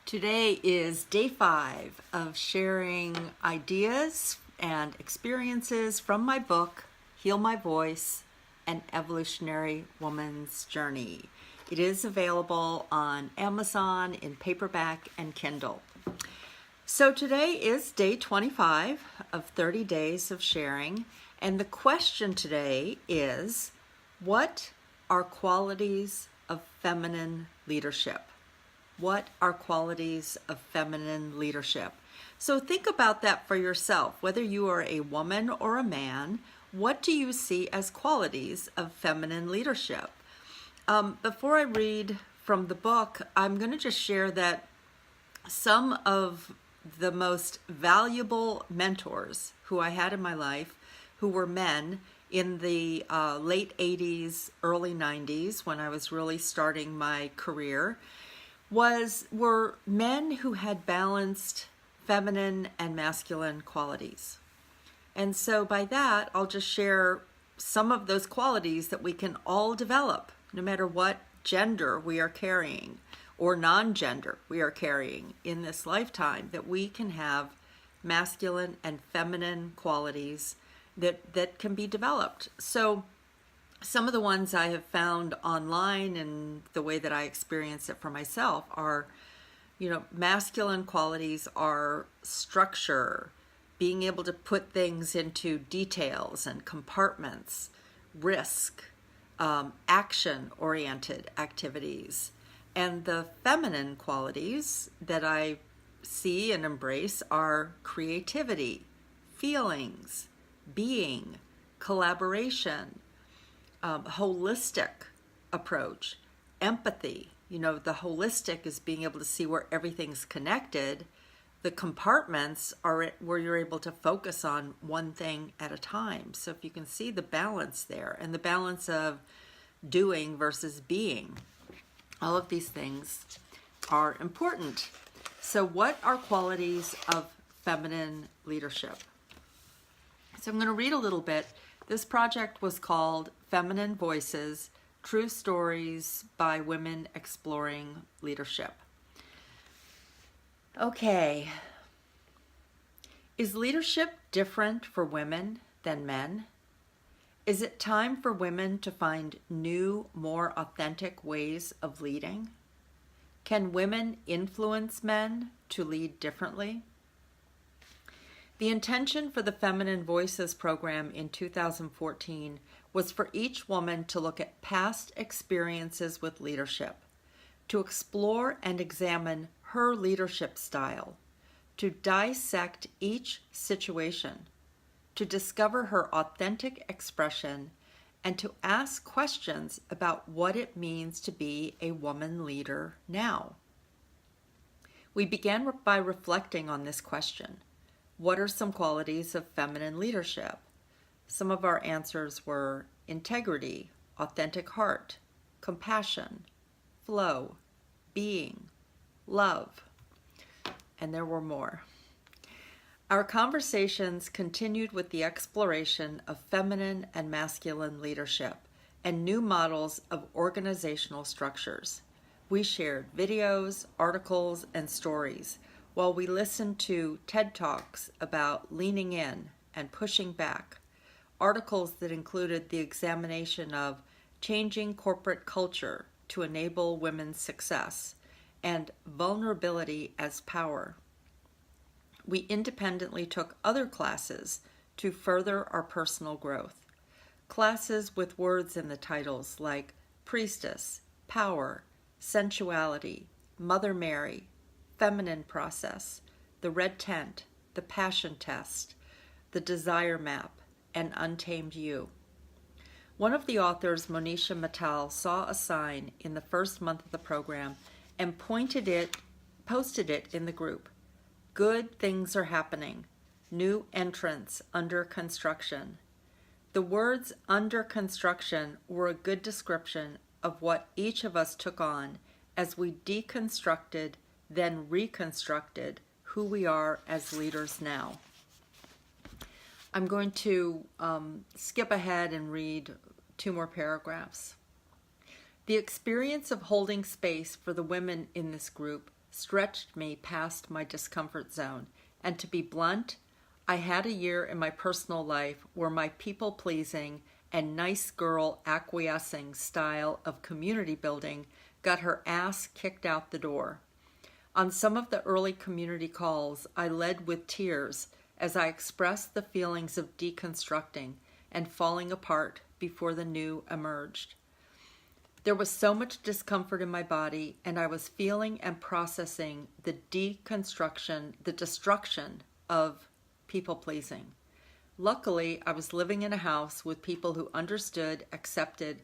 Today is day 5 of sharing ideas and experiences from my book, Heal My Voice, An Evolutionary Woman's Journey. It is available on Amazon in paperback and Kindle. So today is day 25 of 30 days of sharing, and the question today is, what are qualities of feminine leadership? What are qualities of feminine leadership? So think about that for yourself. Whether you are a woman or a man, what do you see as qualities of feminine leadership? Before I read from the book, I'm going to just share that some of the most valuable mentors who I had in my life, who were men in the late 80s, early 90s, when I was really starting my career, were men who had balanced feminine and masculine qualities. And so by that, I'll just share some of those qualities that we can all develop, no matter what gender we are carrying or non-gender we are carrying in this lifetime, that we can have masculine and feminine qualities that can be developed. So some of the ones I have found online and the way that I experience it for myself are, masculine qualities are structure, being able to put things into details and compartments, risk, action-oriented activities. And the feminine qualities that I see and embrace are creativity, feelings, being, collaboration, holistic approach, empathy. The holistic is being able to see where everything's connected. The compartments are where you're able to focus on one thing at a time. So if you can see the balance there, and the balance of doing versus being, all of these things are important. So what are qualities of feminine leadership? So I'm going to read a little bit. This project was called Feminine Voices, True Stories by Women Exploring Leadership. Okay. Is leadership different for women than men? Is it time for women to find new, more authentic ways of leading? Can women influence men to lead differently? The intention for the Feminine Voices program in 2014 was for each woman to look at past experiences with leadership, to explore and examine her leadership style, to dissect each situation, to discover her authentic expression, and to ask questions about what it means to be a woman leader now. We began by reflecting on this question. What are some qualities of feminine leadership? Some of our answers were integrity, authentic heart, compassion, flow, being, love, and there were more. Our conversations continued with the exploration of feminine and masculine leadership and new models of organizational structures. We shared videos, articles, and stories while we listened to TED Talks about leaning in and pushing back, articles that included the examination of changing corporate culture to enable women's success, and vulnerability as power. We independently took other classes to further our personal growth. Classes with words in the titles like priestess, power, sensuality, Mother Mary, feminine process, the red tent, the passion test, the desire map, and untamed you. One of the authors, Monisha Mittal, saw a sign in the first month of the program and posted it in the group. Good things are happening. New entrants under construction. The words under construction were a good description of what each of us took on as we deconstructed, then reconstructed who we are as leaders now. I'm going to skip ahead and read 2 more paragraphs. The experience of holding space for the women in this group stretched me past my discomfort zone. And to be blunt, I had a year in my personal life where my people-pleasing and nice girl acquiescing style of community building got her ass kicked out the door. On some of the early community calls, I led with tears as I expressed the feelings of deconstructing and falling apart before the new emerged. There was so much discomfort in my body, and I was feeling and processing the deconstruction, the destruction of people-pleasing. Luckily, I was living in a house with people who understood, accepted,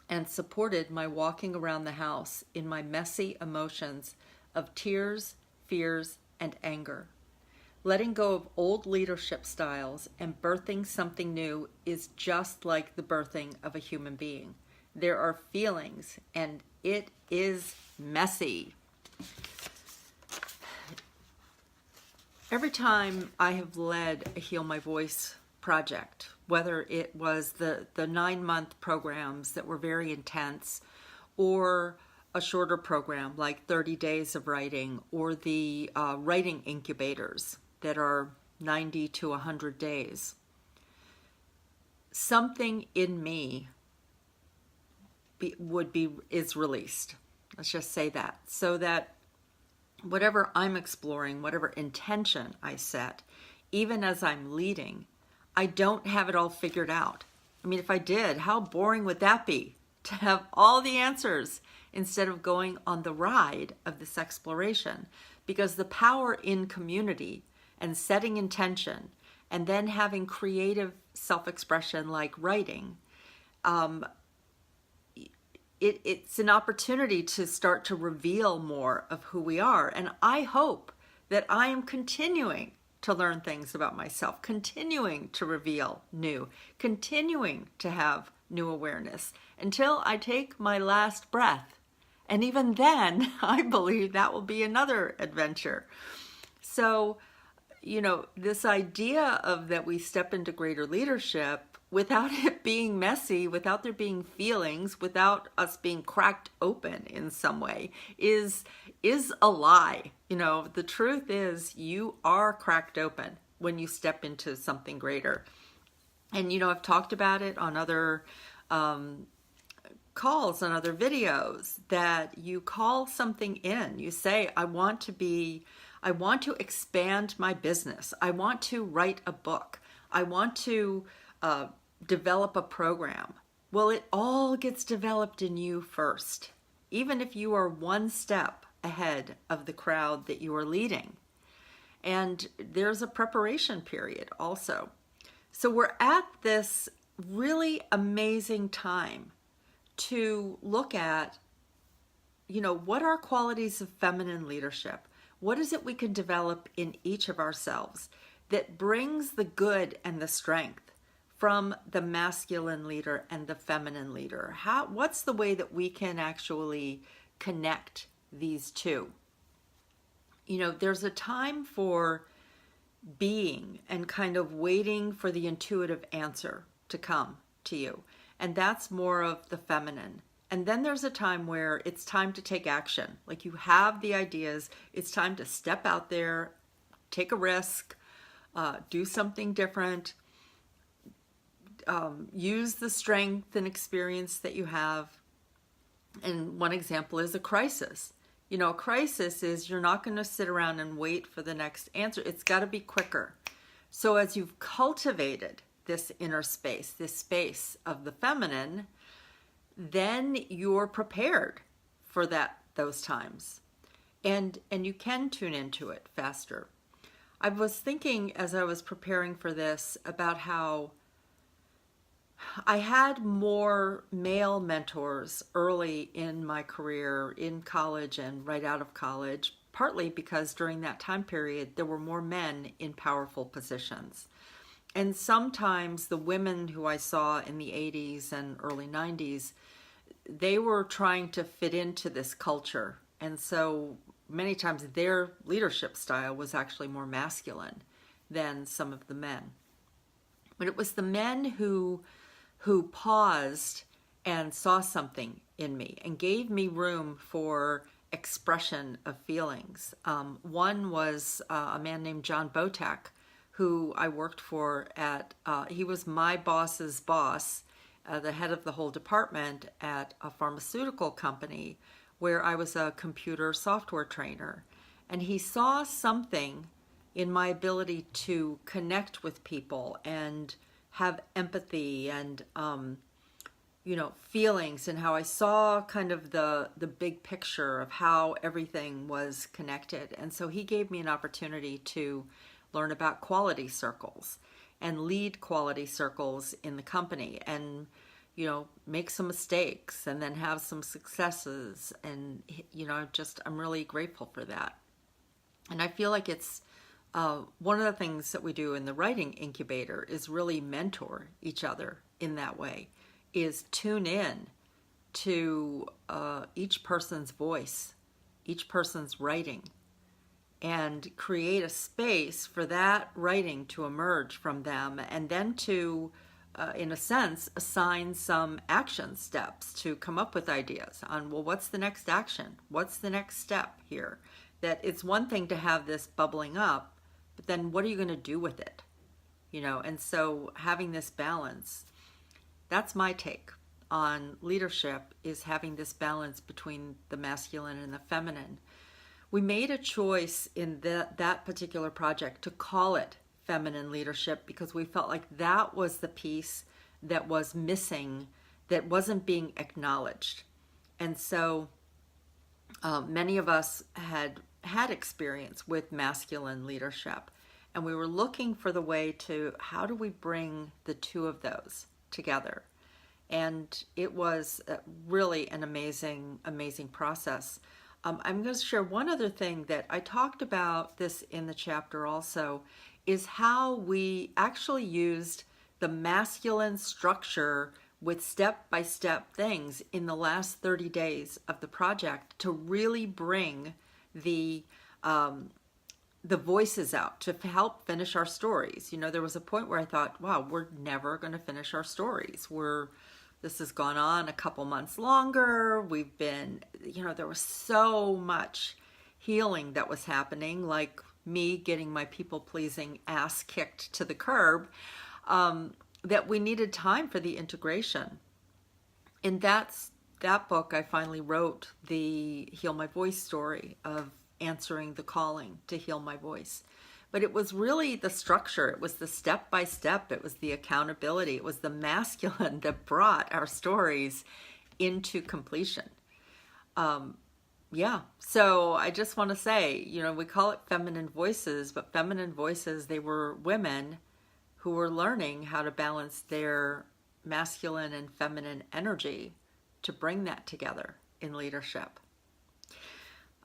and supported my walking around the house in my messy emotions of tears, fears, and anger. Letting go of old leadership styles and birthing something new is just like the birthing of a human being. There are feelings, and it is messy. Every time I have led a Heal My Voice project, whether it was the 9-month programs that were very intense, or a shorter program like 30 days of writing, or the writing incubators that are 90 to 100 days, something in me is released. Let's just say that, so that whatever I'm exploring, whatever intention I set, even as I'm leading, I don't have it all figured out. I mean, if I did, how boring would that be to have all the answers instead of going on the ride of this exploration? Because the power in community and setting intention and then having creative self-expression like writing, it's an opportunity to start to reveal more of who we are. And I hope that I am continuing to learn things about myself, continuing to reveal new, continuing to have new awareness until I take my last breath. And even then, I believe that will be another adventure. So, this idea of that we step into greater leadership without it being messy, without there being feelings, without us being cracked open in some way is a lie. The truth is you are cracked open when you step into something greater. And, I've talked about it on other calls, on other videos, that you call something in. You say, I want to expand my business. I want to write a book. I want to develop a program. Well, it all gets developed in you first, even if you are one step ahead of the crowd that you are leading. And there's a preparation period also. So we're at this really amazing time to look at, what are qualities of feminine leadership? What is it we can develop in each of ourselves that brings the good and the strength from the masculine leader and the feminine leader? What's the way that we can actually connect these two? There's a time for being and kind of waiting for the intuitive answer to come to you. And that's more of the feminine. And then there's a time where it's time to take action. Like you have the ideas, it's time to step out there, take a risk, do something different, use the strength and experience that you have. And one example is a crisis. A crisis is you're not going to sit around and wait for the next answer. It's got to be quicker. So as you've cultivated this inner space, this space of the feminine, then you're prepared for those times. And you can tune into it faster. I was thinking as I was preparing for this about how I had more male mentors early in my career, in college and right out of college, partly because during that time period there were more men in powerful positions. And sometimes the women who I saw in the 80s and early 90s, they were trying to fit into this culture. And so many times their leadership style was actually more masculine than some of the men. But it was the men who paused and saw something in me and gave me room for expression of feelings. One was a man named John Botek, who I worked for he was my boss's boss, the head of the whole department at a pharmaceutical company where I was a computer software trainer. And he saw something in my ability to connect with people and have empathy and feelings, and how I saw kind of the big picture of how everything was connected. And so he gave me an opportunity to learn about quality circles and lead quality circles in the company, and make some mistakes and then have some successes. And I'm really grateful for that. And I feel like it's one of the things that we do in the writing incubator is really mentor each other in that way, is tune in to each person's voice, each person's writing, and create a space for that writing to emerge from them, and then to, in a sense, assign some action steps to come up with ideas on, well, what's the next action? What's the next step here? That it's one thing to have this bubbling up, but then what are you going to do with it? And so having this balance, that's my take on leadership, is having this balance between the masculine and the feminine. We made a choice in that particular project to call it feminine leadership because we felt like that was the piece that was missing, that wasn't being acknowledged. And so many of us had experience with masculine leadership, and we were looking for the way to, how do we bring the two of those together? And it was really an amazing, amazing process. I'm going to share one other thing that I talked about this in the chapter also, is how we actually used the masculine structure with step-by-step things in the last 30 days of the project to really bring the voices out to help finish our stories. There was a point where I thought, wow, we're never going to finish our stories. This has gone on a couple months longer. We've been, there was so much healing that was happening, like me getting my people-pleasing ass kicked to the curb, that we needed time for the integration. In that book, I finally wrote the Heal My Voice story of answering the calling to heal my voice. But it was really the structure. It was the step-by-step. It was the accountability. It was the masculine that brought our stories into completion. So I just want to say, we call it feminine voices, but feminine voices, they were women who were learning how to balance their masculine and feminine energy to bring that together in leadership.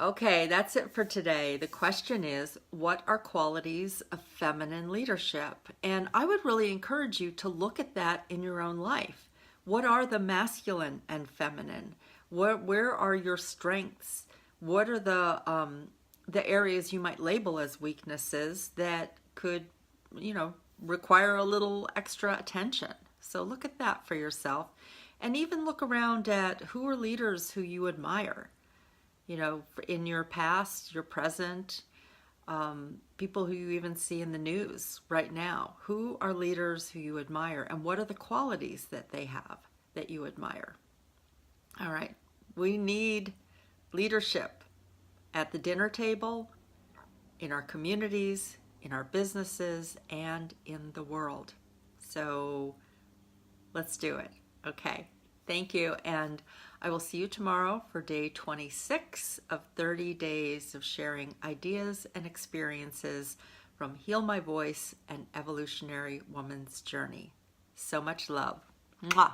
Okay, that's it for today. The question is, what are qualities of feminine leadership? And I would really encourage you to look at that in your own life. What are the masculine and feminine? Where are your strengths? What are the areas you might label as weaknesses that could, require a little extra attention? So look at that for yourself, and even look around at who are leaders who you admire. In your past, your present, people who you even see in the news right now. Who are leaders who you admire, and what are the qualities that they have that you admire? All right, we need leadership at the dinner table, in our communities, in our businesses, and in the world. So let's do it. Okay, thank you, and I will see you tomorrow for day 26 of 30 days of sharing ideas and experiences from Heal My Voice and Evolutionary Woman's Journey. So much love. Mwah.